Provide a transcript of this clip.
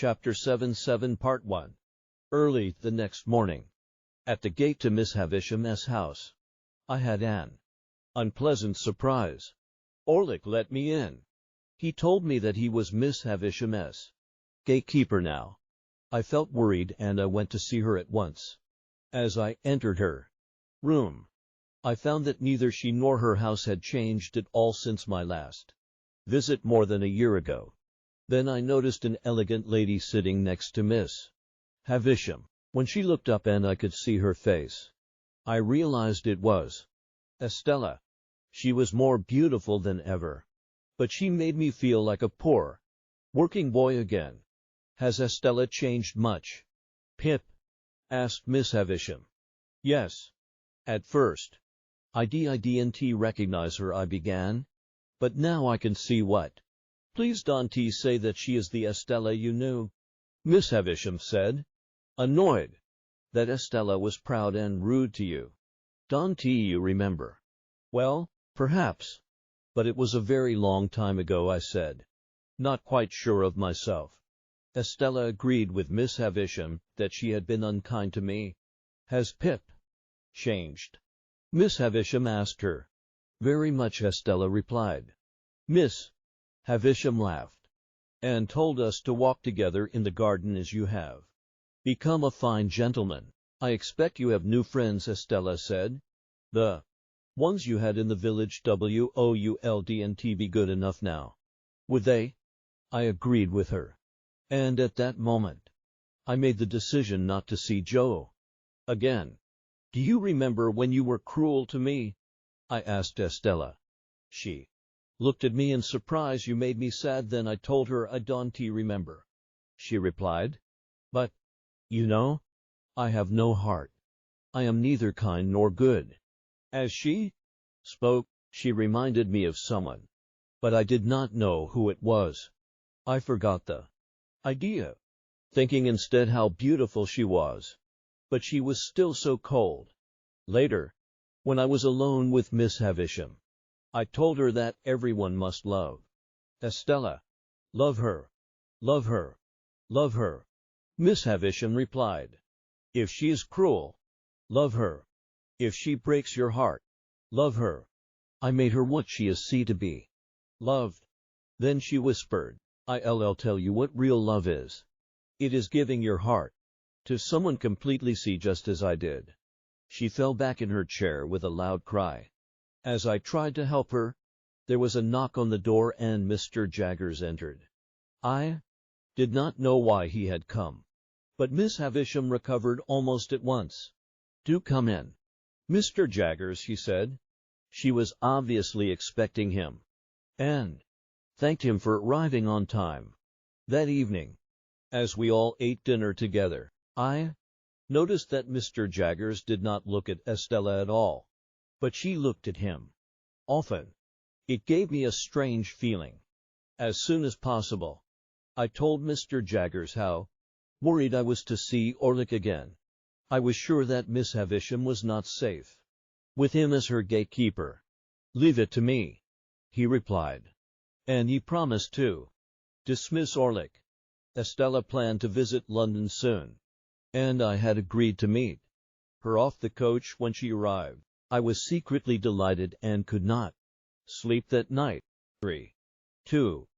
Chapter 7 Part 1. Early the next morning, at the gate to Miss Havisham's house, I had an unpleasant surprise. Orlick let me in. He told me that he was Miss Havisham's gatekeeper now. I felt worried and I went to see her at once. As I entered her room, I found that neither she nor her house had changed at all since my last visit more than a year ago. Then I noticed an elegant lady sitting next to Miss Havisham. When she looked up and I could see her face, I realized it was Estella. She was more beautiful than ever, but she made me feel like a poor working boy again. Has Estella changed much, Pip? Asked Miss Havisham. Yes. At first, I didn't recognize her, I began, but now I can see what. Please don't say that she is the Estella you knew, Miss Havisham said, annoyed that Estella was proud and rude to you. Don't you remember? Well, perhaps, but it was a very long time ago, I said, not quite sure of myself. Estella agreed with Miss Havisham that she had been unkind to me. Has Pip changed? Miss Havisham asked her. Very much, Estella replied. Miss Havisham laughed and told us to walk together in the garden as you have become a fine gentleman. I expect you have new friends, Estella said. The ones you had in the village wouldn't be good enough now, would they? I agreed with her. And at that moment, I made the decision not to see Joe again. Do you remember when you were cruel to me? I asked Estella. She looked at me in surprise. You made me sad then. I told her I don't remember, she replied. But, you know, I have no heart. I am neither kind nor good. As she spoke, she reminded me of someone, but I did not know who it was. I forgot the idea, thinking instead how beautiful she was. But she was still so cold. Later, when I was alone with Miss Havisham, I told her that everyone must love Estella. Love her, love her, love her. Miss Havisham replied. If she is cruel, love her. If she breaks your heart, love her. I made her what she is to be loved. Then she whispered, I'll tell you what real love is. It is giving your heart to someone completely, just as I did. She fell back in her chair with a loud cry. As I tried to help her, there was a knock on the door and Mr. Jaggers entered. I did not know why he had come, but Miss Havisham recovered almost at once. Do come in, Mr. Jaggers, she said. She was obviously expecting him, and thanked him for arriving on time. That evening, as we all ate dinner together, I noticed that Mr. Jaggers did not look at Estella at all, but she looked at him often. It gave me a strange feeling. As soon as possible, I told Mr. Jaggers how worried I was to see Orlick again. I was sure that Miss Havisham was not safe with him as her gatekeeper. Leave it to me, he replied. And he promised to dismiss Orlick. Estella planned to visit London soon, and I had agreed to meet her off the coach when she arrived. I was secretly delighted and could not sleep that night. 3. 2.